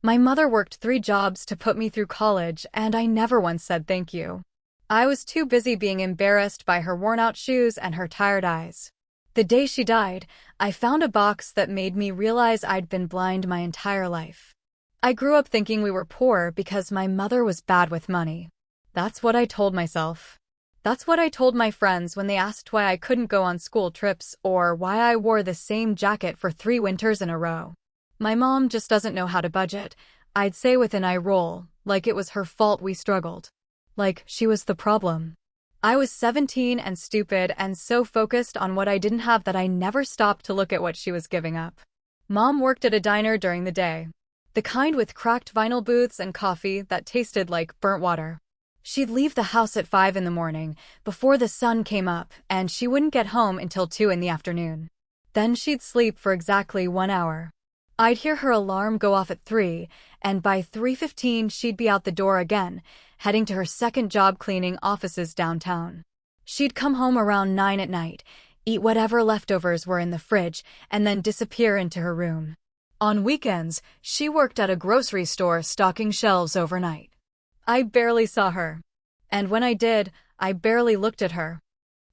My mother worked 3 jobs to put me through college, and I never once said thank you. I was too busy being embarrassed by her worn-out shoes and her tired eyes. The day she died, I found a box that made me realize I'd been blind my entire life. I grew up thinking we were poor because my mother was bad with money. That's what I told myself. That's what I told my friends when they asked why I couldn't go on school trips or why I wore the same jacket for 3 winters in a row. My mom just doesn't know how to budget, I'd say with an eye roll, like it was her fault we struggled. Like she was the problem. I was 17 and stupid and so focused on what I didn't have that I never stopped to look at what she was giving up. Mom worked at a diner during the day. The kind with cracked vinyl booths and coffee that tasted like burnt water. She'd leave the house at 5 in the morning, before the sun came up, and she wouldn't get home until 2 in the afternoon. Then she'd sleep for exactly 1 hour. I'd hear her alarm go off at 3, and by 3:15 she'd be out the door again, heading to her second job cleaning offices downtown. She'd come home around 9 at night, eat whatever leftovers were in the fridge, and then disappear into her room. On weekends, she worked at a grocery store stocking shelves overnight. I barely saw her. And when I did, I barely looked at her.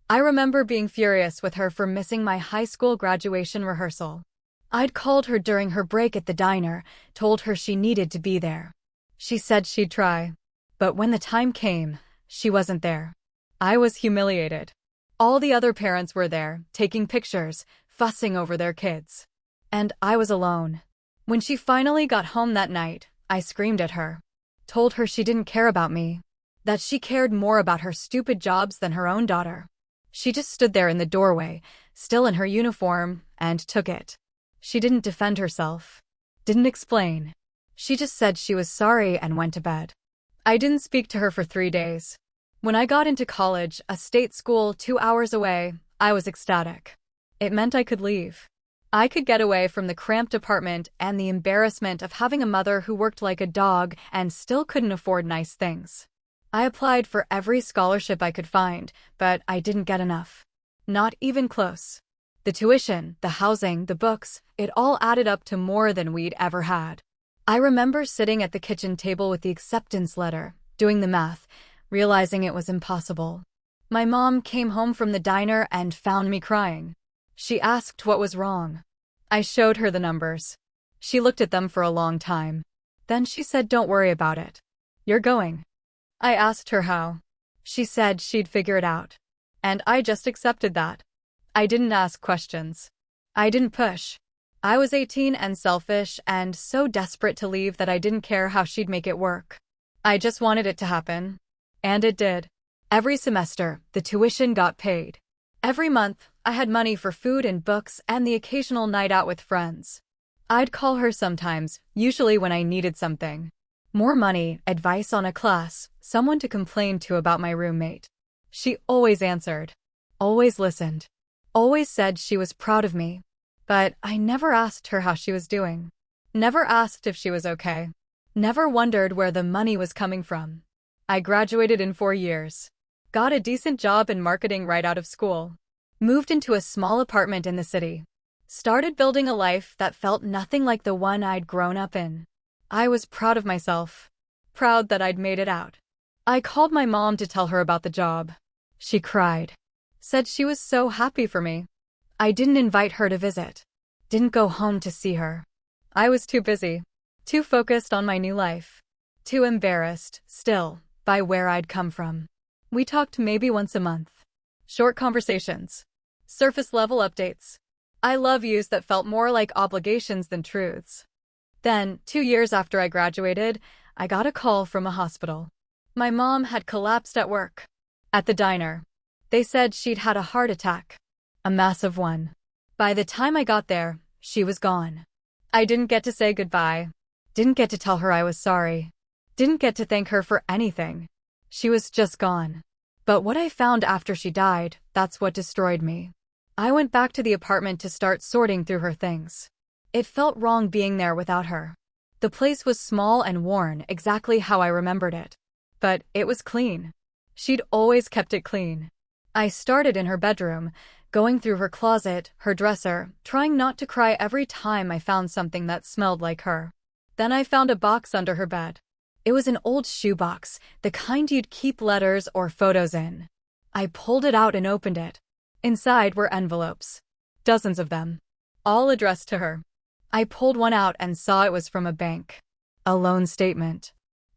I remember being furious with her for missing my high school graduation rehearsal. I'd called her during her break at the diner, told her she needed to be there. She said she'd try. But when the time came, she wasn't there. I was humiliated. All the other parents were there, taking pictures, fussing over their kids. And I was alone. When she finally got home that night, I screamed at her. Told her she didn't care about me. That she cared more about her stupid jobs than her own daughter. She just stood there in the doorway, still in her uniform, and took it. She didn't defend herself. Didn't explain. She just said she was sorry and went to bed. I didn't speak to her for 3 days. When I got into college, a state school 2 hours away, I was ecstatic. It meant I could leave. I could get away from the cramped apartment and the embarrassment of having a mother who worked like a dog and still couldn't afford nice things. I applied for every scholarship I could find, but I didn't get enough. Not even close. The tuition, the housing, the books, it all added up to more than we'd ever had. I remember sitting at the kitchen table with the acceptance letter, doing the math, realizing it was impossible. My mom came home from the diner and found me crying. She asked what was wrong. I showed her the numbers. She looked at them for a long time. Then she said, "Don't worry about it. You're going." I asked her how. She said she'd figure it out. And I just accepted that. I didn't ask questions. I didn't push. I was 18 and selfish and so desperate to leave that I didn't care how she'd make it work. I just wanted it to happen. And it did. Every semester, the tuition got paid. Every month, I had money for food and books and the occasional night out with friends. I'd call her sometimes, usually when I needed something. More money, advice on a class, someone to complain to about my roommate. She always answered. Always listened. Always said she was proud of me. But I never asked her how she was doing. Never asked if she was okay. Never wondered where the money was coming from. I graduated in 4 years. Got a decent job in marketing right out of school. Moved into a small apartment in the city. Started building a life that felt nothing like the one I'd grown up in. I was proud of myself. Proud that I'd made it out. I called my mom to tell her about the job. She cried. Said she was so happy for me. I didn't invite her to visit. Didn't go home to see her. I was too busy. Too focused on my new life. Too embarrassed, still, by where I'd come from. We talked maybe once a month. Short conversations. Surface-level updates. I love yous that felt more like obligations than truths. Then, 2 years after I graduated, I got a call from a hospital. My mom had collapsed at work. At the diner. They said she'd had a heart attack. A massive one. By the time I got there, she was gone. I didn't get to say goodbye. Didn't get to tell her I was sorry. Didn't get to thank her for anything. She was just gone. But what I found after she died, that's what destroyed me. I went back to the apartment to start sorting through her things. It felt wrong being there without her. The place was small and worn, exactly how I remembered it. But it was clean. She'd always kept it clean. I started in her bedroom, going through her closet, her dresser, trying not to cry every time I found something that smelled like her. Then I found a box under her bed. It was an old shoebox, the kind you'd keep letters or photos in. I pulled it out and opened it. Inside were envelopes. Dozens of them. All addressed to her. I pulled one out and saw it was from a bank. A loan statement.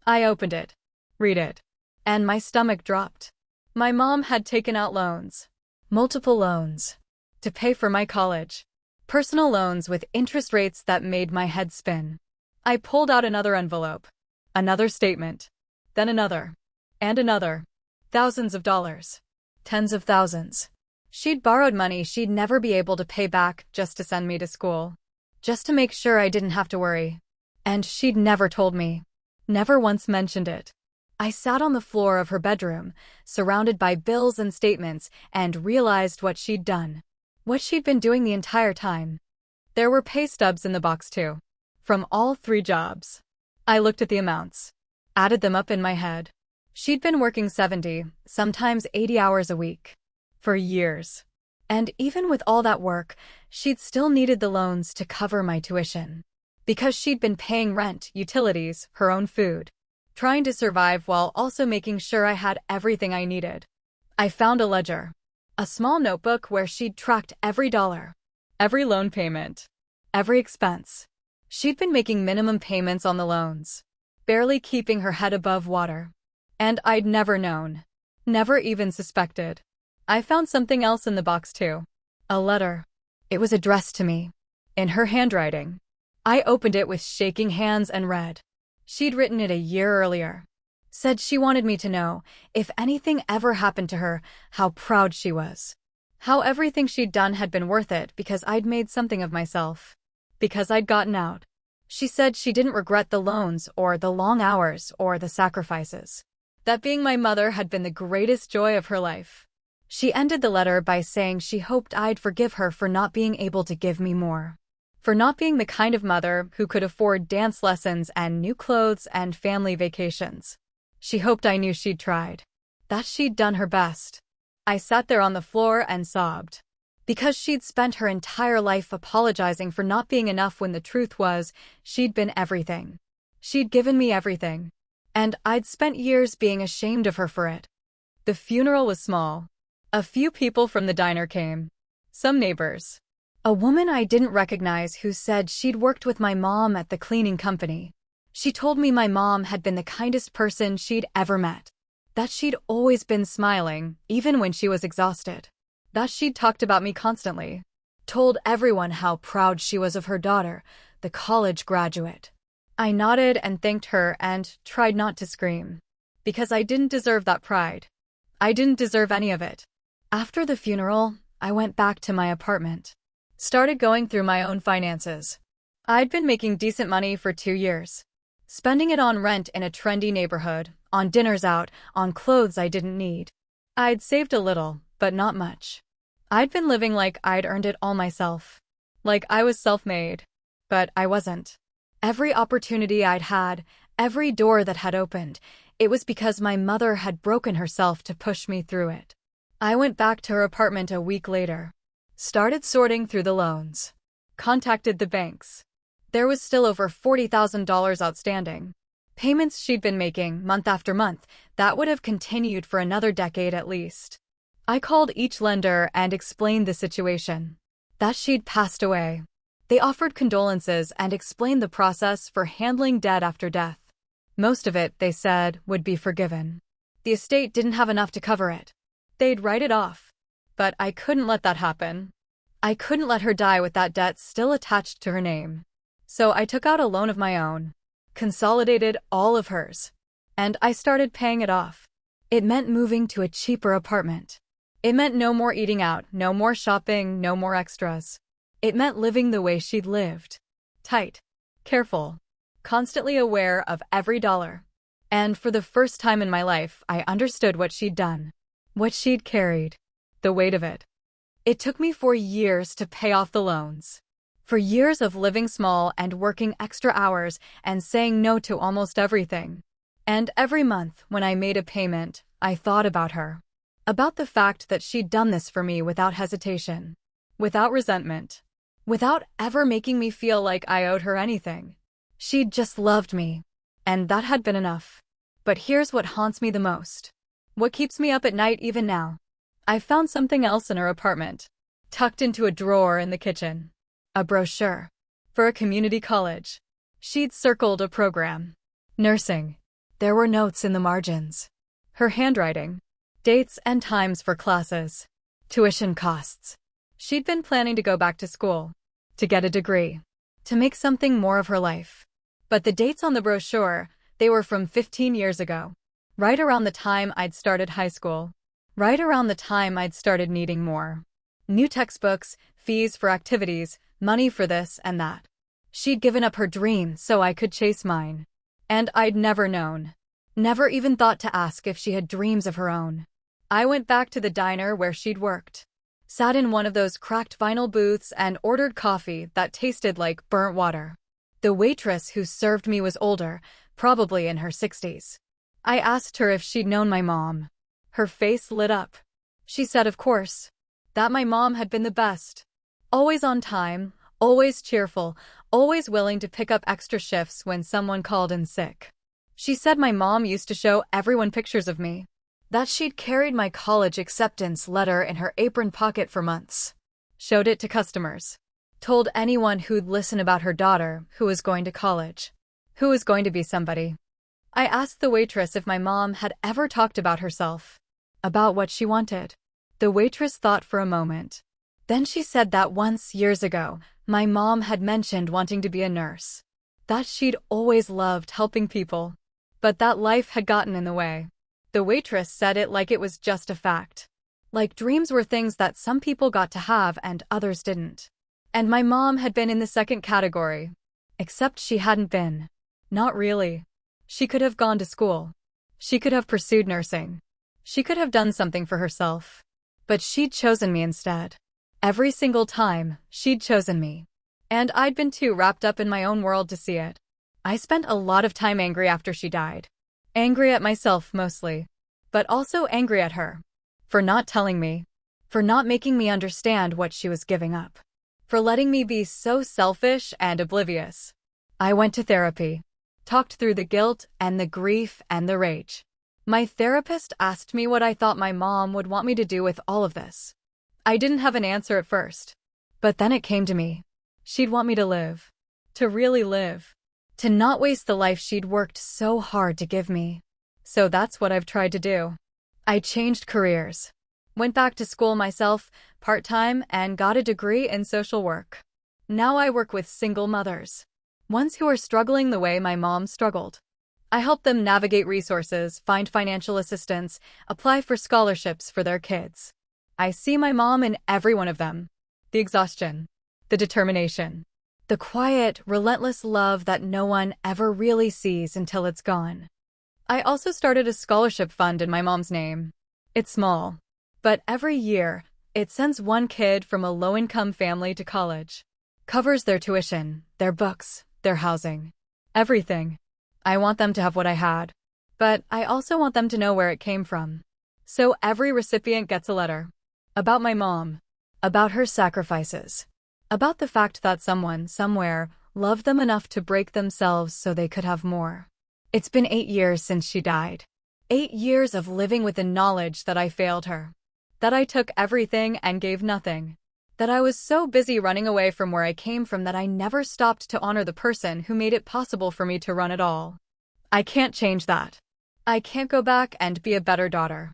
I opened it. Read it. And my stomach dropped. My mom had taken out loans. Multiple loans. To pay for my college. Personal loans with interest rates that made my head spin. I pulled out another envelope. Another statement. Then another. And another. Thousands of dollars. Tens of thousands. She'd borrowed money she'd never be able to pay back just to send me to school. Just to make sure I didn't have to worry. And she'd never told me. Never once mentioned it. I sat on the floor of her bedroom, surrounded by bills and statements, and realized what she'd done. What she'd been doing the entire time. There were pay stubs in the box too. From all 3 jobs. I looked at the amounts. Added them up in my head. She'd been working 70, sometimes 80 hours a week. For years. And even with all that work, she'd still needed the loans to cover my tuition. Because she'd been paying rent, utilities, her own food. Trying to survive while also making sure I had everything I needed. I found a ledger. A small notebook where she'd tracked every dollar. Every loan payment. Every expense. She'd been making minimum payments on the loans. Barely keeping her head above water. And I'd never known. Never even suspected. I found something else in the box too. A letter. It was addressed to me. In her handwriting. I opened it with shaking hands and read. She'd written it a year earlier. Said she wanted me to know, if anything ever happened to her, how proud she was. How everything she'd done had been worth it because I'd made something of myself. Because I'd gotten out. She said she didn't regret the loans or the long hours or the sacrifices. That being my mother had been the greatest joy of her life. She ended the letter by saying she hoped I'd forgive her for not being able to give me more. For not being the kind of mother who could afford dance lessons and new clothes and family vacations. She hoped I knew she'd tried. That she'd done her best. I sat there on the floor and sobbed. Because she'd spent her entire life apologizing for not being enough when the truth was, she'd been everything. She'd given me everything. And I'd spent years being ashamed of her for it. The funeral was small. A few people from the diner came. Some neighbors. A woman I didn't recognize who said she'd worked with my mom at the cleaning company. She told me my mom had been the kindest person she'd ever met. That she'd always been smiling, even when she was exhausted. That she'd talked about me constantly. Told everyone how proud she was of her daughter, the college graduate. I nodded and thanked her and tried not to scream. Because I didn't deserve that pride. I didn't deserve any of it. After the funeral, I went back to my apartment. Started going through my own finances. I'd been making decent money for 2 years. Spending it on rent in a trendy neighborhood, on dinners out, on clothes I didn't need. I'd saved a little, but not much. I'd been living like I'd earned it all myself. Like I was self-made. But I wasn't. Every opportunity I'd had, every door that had opened, it was because my mother had broken herself to push me through it. I went back to her apartment a week later. Started sorting through the loans. Contacted the banks. There was still over $40,000 outstanding. Payments she'd been making, month after month, that would have continued for another decade at least. I called each lender and explained the situation. That she'd passed away. They offered condolences and explained the process for handling debt after death. Most of it, they said, would be forgiven. The estate didn't have enough to cover it. They'd write it off. But I couldn't let that happen. I couldn't let her die with that debt still attached to her name. So I took out a loan of my own. Consolidated all of hers. And I started paying it off. It meant moving to a cheaper apartment. It meant no more eating out, no more shopping, no more extras. It meant living the way she'd lived. Tight. Careful. Constantly aware of every dollar. And for the first time in my life, I understood what she'd done. What she'd carried. The weight of it. It took me 4 years to pay off the loans. For years of living small and working extra hours and saying no to almost everything. And every month, when I made a payment, I thought about her. About the fact that she'd done this for me without hesitation. Without resentment. Without ever making me feel like I owed her anything. She'd just loved me. And that had been enough. But here's what haunts me the most. What keeps me up at night even now. I found something else in her apartment, tucked into a drawer in the kitchen. A brochure. For a community college. She'd circled a program. Nursing. There were notes in the margins. Her handwriting. Dates and times for classes. Tuition costs. She'd been planning to go back to school. To get a degree. To make something more of her life. But the dates on the brochure, they were from 15 years ago. Right around the time I'd started high school. Right around the time I'd started needing more. New textbooks, fees for activities, money for this and that. She'd given up her dream so I could chase mine. And I'd never known. Never even thought to ask if she had dreams of her own. I went back to the diner where she'd worked. Sat in one of those cracked vinyl booths and ordered coffee that tasted like burnt water. The waitress who served me was older, probably in her 60s. I asked her if she'd known my mom. Her face lit up. She said, of course. That my mom had been the best. Always on time, always cheerful, always willing to pick up extra shifts when someone called in sick. She said my mom used to show everyone pictures of me. That she'd carried my college acceptance letter in her apron pocket for months. Showed it to customers. Told anyone who'd listen about her daughter, who was going to college. Who was going to be somebody. I asked the waitress if my mom had ever talked about herself. About what she wanted. The waitress thought for a moment. Then she said that once, years ago, my mom had mentioned wanting to be a nurse. That she'd always loved helping people. But that life had gotten in the way. The waitress said it like it was just a fact. Like dreams were things that some people got to have and others didn't. And my mom had been in the second category. Except she hadn't been. Not really. She could have gone to school. She could have pursued nursing. She could have done something for herself. But she'd chosen me instead. Every single time, she'd chosen me. And I'd been too wrapped up in my own world to see it. I spent a lot of time angry after she died. Angry at myself mostly. But also angry at her. For not telling me. For not making me understand what she was giving up. For letting me be so selfish and oblivious. I went to therapy. Talked through the guilt and the grief and the rage. My therapist asked me what I thought my mom would want me to do with all of this. I didn't have an answer at first. But then it came to me. She'd want me to live. To really live. To not waste the life she'd worked so hard to give me. So that's what I've tried to do. I changed careers. Went back to school myself, part-time, and got a degree in social work. Now I work with single mothers. Ones who are struggling the way my mom struggled. I help them navigate resources, find financial assistance, apply for scholarships for their kids. I see my mom in every one of them. The exhaustion. The determination. The quiet, relentless love that no one ever really sees until it's gone. I also started a scholarship fund in my mom's name. It's small. But every year, it sends one kid from a low-income family to college. Covers their tuition, their books, their housing. Everything. I want them to have what I had. But I also want them to know where it came from. So every recipient gets a letter. About my mom. About her sacrifices. About the fact that someone, somewhere, loved them enough to break themselves so they could have more. It's been 8 years since she died. 8 years of living with the knowledge that I failed her. That I took everything and gave nothing. That I was so busy running away from where I came from that I never stopped to honor the person who made it possible for me to run it all. I can't change that. I can't go back and be a better daughter.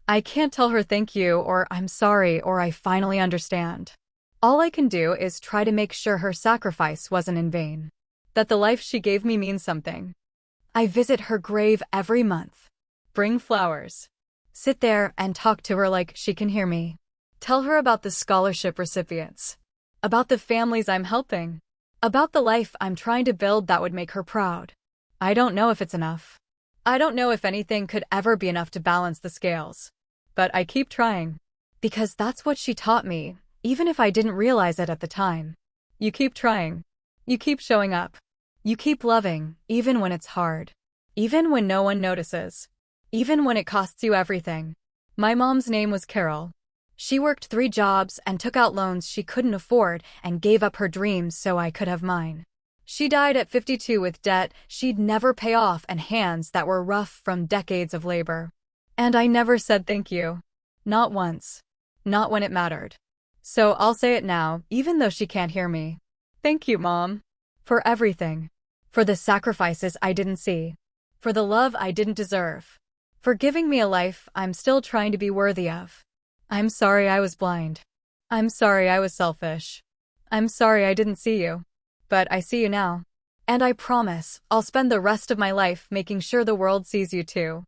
I can't tell her thank you or I'm sorry or I finally understand. All I can do is try to make sure her sacrifice wasn't in vain. That the life she gave me means something. I visit her grave every month. Bring flowers. Sit there and talk to her like she can hear me. Tell her about the scholarship recipients. About the families I'm helping. About the life I'm trying to build that would make her proud. I don't know if it's enough. I don't know if anything could ever be enough to balance the scales. But I keep trying. Because that's what she taught me, even if I didn't realize it at the time. You keep trying. You keep showing up. You keep loving, even when it's hard. Even when no one notices. Even when it costs you everything. My mom's name was Carol. She worked 3 jobs and took out loans she couldn't afford and gave up her dreams so I could have mine. She died at 52 with debt she'd never pay off and hands that were rough from decades of labor. And I never said thank you. Not once. Not when it mattered. So I'll say it now, even though she can't hear me. Thank you, Mom. For everything. For the sacrifices I didn't see. For the love I didn't deserve. For giving me a life I'm still trying to be worthy of. I'm sorry I was blind. I'm sorry I was selfish. I'm sorry I didn't see you. But I see you now. And I promise, I'll spend the rest of my life making sure the world sees you too.